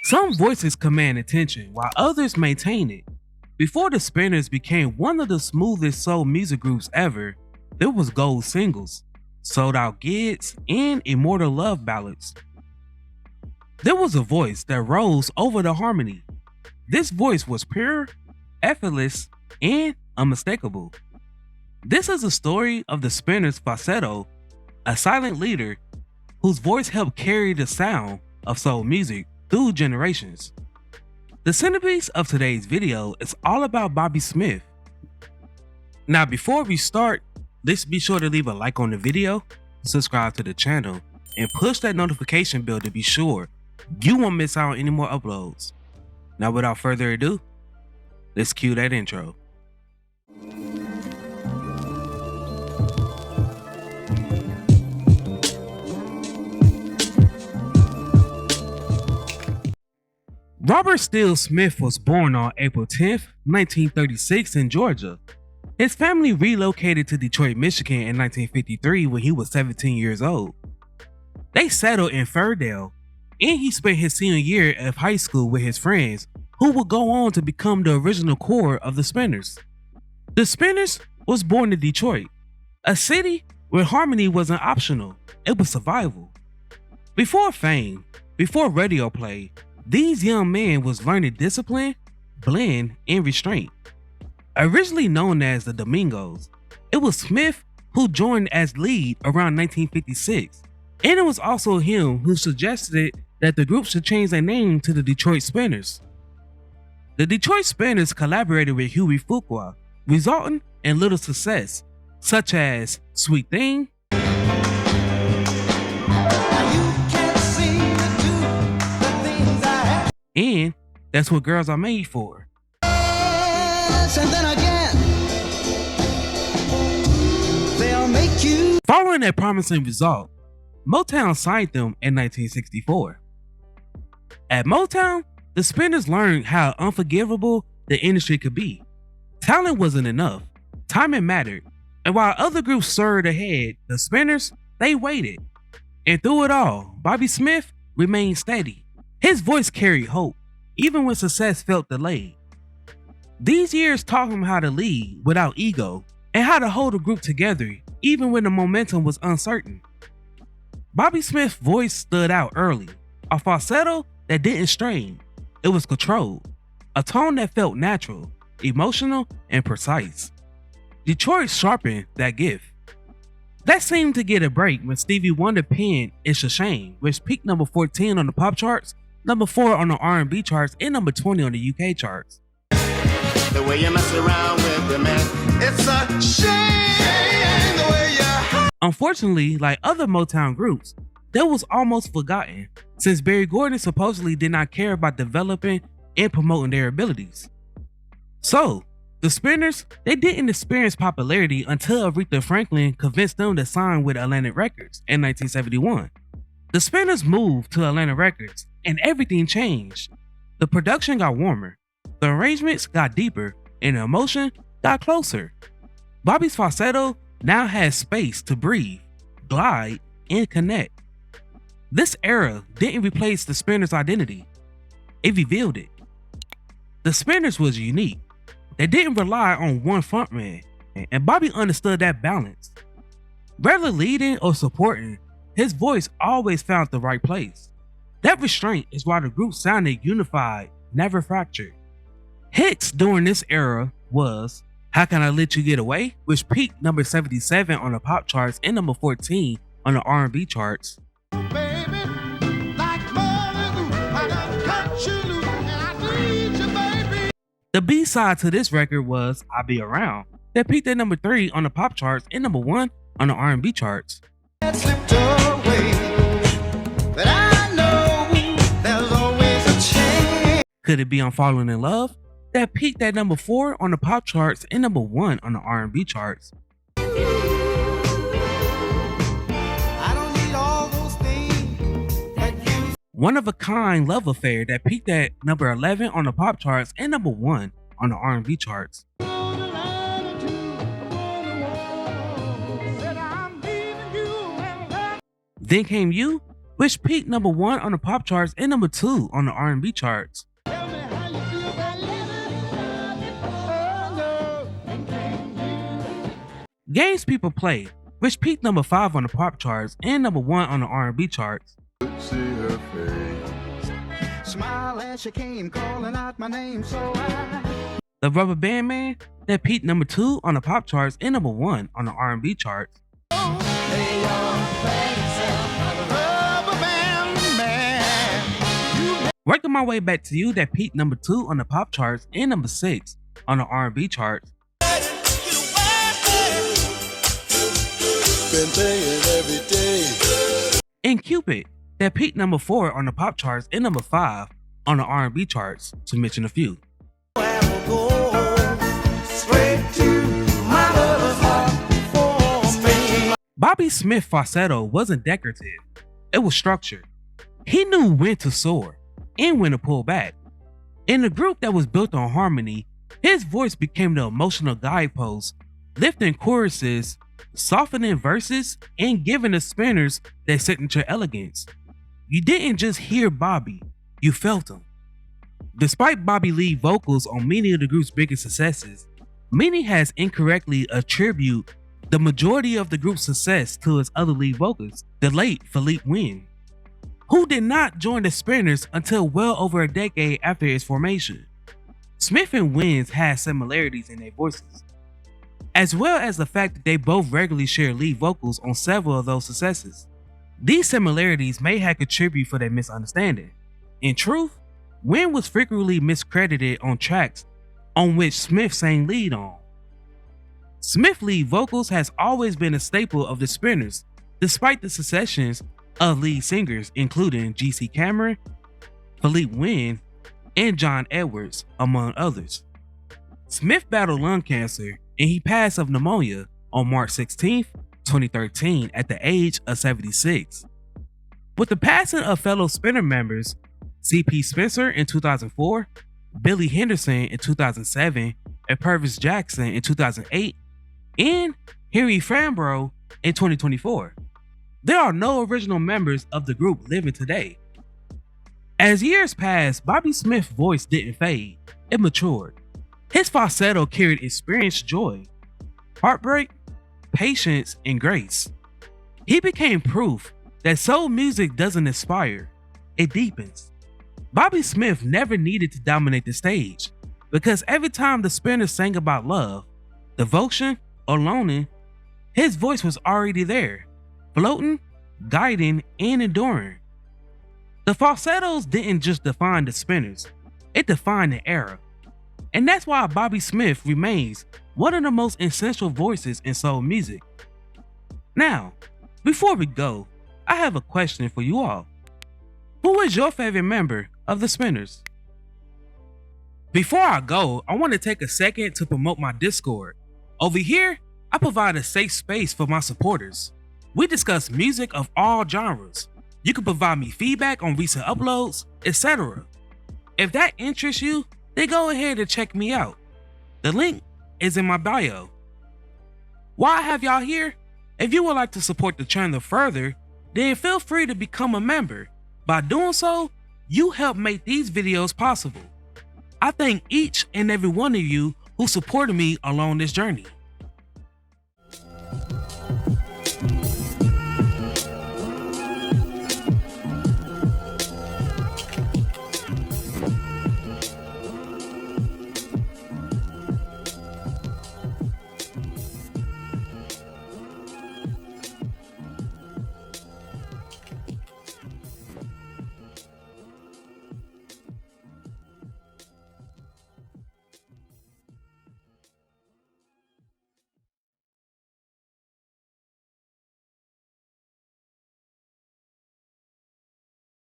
Some voices command attention while others maintain it. Before the Spinners became one of the smoothest soul music groups ever, there was gold singles, sold out gigs, and immortal love ballads. There was a voice that rose over the harmony. This voice was pure, effortless, and unmistakable. This is a story of the Spinners' falsetto, a silent leader whose voice helped carry the sound of soul music through generations. The centerpiece of today's video is all about Bobby Smith. Now before we start, let's be sure to leave a like on the video, subscribe to the channel, and push that notification bell to be sure you won't miss out on any more uploads. Now without further ado, let's cue that intro. Robert Steele Smith was born on April 10th, 1936 in Georgia. His family relocated to Detroit, Michigan in 1953 when he was 17 years old. They settled in Firdale, and he spent his senior year of high school with his friends, who would go on to become the original core of the Spinners. The Spinners was born in Detroit, a city where harmony wasn't optional, it was survival. Before fame, before radio play, these young men was learning discipline, blend, and restraint. Originally known as the Domingos, it was Smith who joined as lead around 1956, and it was also him who suggested that the group should change their name to the Detroit Spinners. The Detroit Spinners collaborated with Huey Fuqua, resulting in little success, such as Sweet Thing, and That's What Girls Are Made For. And then again, they'll make you. Following that promising result, Motown signed them in 1964. At Motown, the Spinners learned how unforgivable the industry could be. Talent wasn't enough, timing mattered, and while other groups surged ahead, the Spinners, they waited. And through it all, Bobby Smith remained steady. His voice carried hope, even when success felt delayed. These years taught him how to lead without ego and how to hold a group together even when the momentum was uncertain. Bobby Smith's voice stood out early, a falsetto that didn't strain, it was controlled, a tone that felt natural, emotional, and precise. Detroit sharpened that gift. That seemed to get a break when Stevie Wonder penned It's a Shame, which peaked number 14 on the pop charts, number 4 on the R&B charts, and number 20 on the UK charts. The way you mess around with the man, it's a shame the way you. Unfortunately, like other Motown groups, that was almost forgotten since Berry Gordy supposedly did not care about developing and promoting their abilities. So, the Spinners, they didn't experience popularity until Aretha Franklin convinced them to sign with Atlantic Records in 1971. The Spinners moved to Atlantic Records and everything changed. The production got warmer, the arrangements got deeper, and the emotion got closer. Bobby's falsetto now has space to breathe, glide, and connect. This era didn't replace the Spinners' identity, it revealed it. The Spinners was unique. They didn't rely on one frontman, and Bobby understood that balance. Whether leading or supporting, his voice always found the right place. That restraint is why the group sounded unified, never fractured. Hits during this era was How Can I Let You Get Away, which peaked number 77 on the pop charts and number 14 on the R&B charts. Baby, like I done cut you loose, and I need you, baby. The B-side to this record was I'll Be Around, that peaked at number 3 on the pop charts and number 1 on the R&B charts. That slipped away, but I know there's always a chance. Could It Be I'm Falling in Love, that peaked at number 4 on the pop charts and number 1 on the R&B charts. I don't need all those things that you. One of a Kind Love Affair, that peaked at number 11 on the pop charts and number 1 on the R&B charts. Then Came You, which peaked number 1 on the pop charts and number 2 on the R&B charts. Tell me how you feel about living. Oh, no. Can you? Games People Play, which peaked number 5 on the pop charts and number 1 on the R&B charts. See her face. Smile as she came calling out my name, so I. The Rubber Band Man, that peaked number 2 on the pop charts and number 1 on the R&B charts. Hey, Rubber Band Man. Working My Way Back to You, that peaked number 2 on the pop charts and number 6 on the R&B charts. Been playing every day. And Cupid, that peaked number 4 on the pop charts and number 5 on the R&B charts, to mention a few. Bobby Smith's falsetto wasn't decorative, it was structured. He knew when to soar and when to pull back. In a group that was built on harmony, his voice became the emotional guidepost, lifting choruses, softening verses, and giving the spinners their signature elegance. You didn't just hear Bobby, you felt him. Despite Bobby lead vocals on many of the group's biggest successes, many has incorrectly attributed the majority of the group's success to its other lead vocalist, the late Philippe Wynne, who did not join the Spinners until well over a decade after its formation. Smith and Wynne had similarities in their voices, as well as the fact that they both regularly share lead vocals on several of those successes. These similarities may have contributed for their misunderstanding. In truth, Wynne was frequently miscredited on tracks on which Smith sang lead on. Smith lead vocals has always been a staple of the Spinners, despite the successions of lead singers including G.C. Cameron, Philippe Wynne, and John Edwards, among others. Smith battled lung cancer and he passed of pneumonia on March 16, 2013 at the age of 76. With the passing of fellow Spinner members C.P. Spencer in 2004, Billy Henderson in 2007, and Purvis Jackson in 2008, and Harry Framborough in 2024. There are no original members of the group living today. As years passed, Bobby Smith's voice didn't fade, it matured. His falsetto carried experienced joy, heartbreak, patience, and grace. He became proof that soul music doesn't inspire, it deepens. Bobby Smith never needed to dominate the stage, because every time the Spinners sang about love, devotion, or longing, his voice was already there, floating, guiding, and enduring. The falsettos didn't just define the Spinners, it defined the era. And that's why Bobby Smith remains one of the most essential voices in soul music. Now, before we go, I have a question for you all. Who is your favorite member of the Spinners? Before I go, I want to take a second to promote my Discord. Over here, I provide a safe space for my supporters. We discuss music of all genres. You can provide me feedback on recent uploads, etc. If that interests you, then go ahead and check me out. The link is in my bio. While I have y'all here, if you would like to support the channel further, then feel free to become a member. By doing so, you help make these videos possible. I thank each and every one of you who supported me along this journey.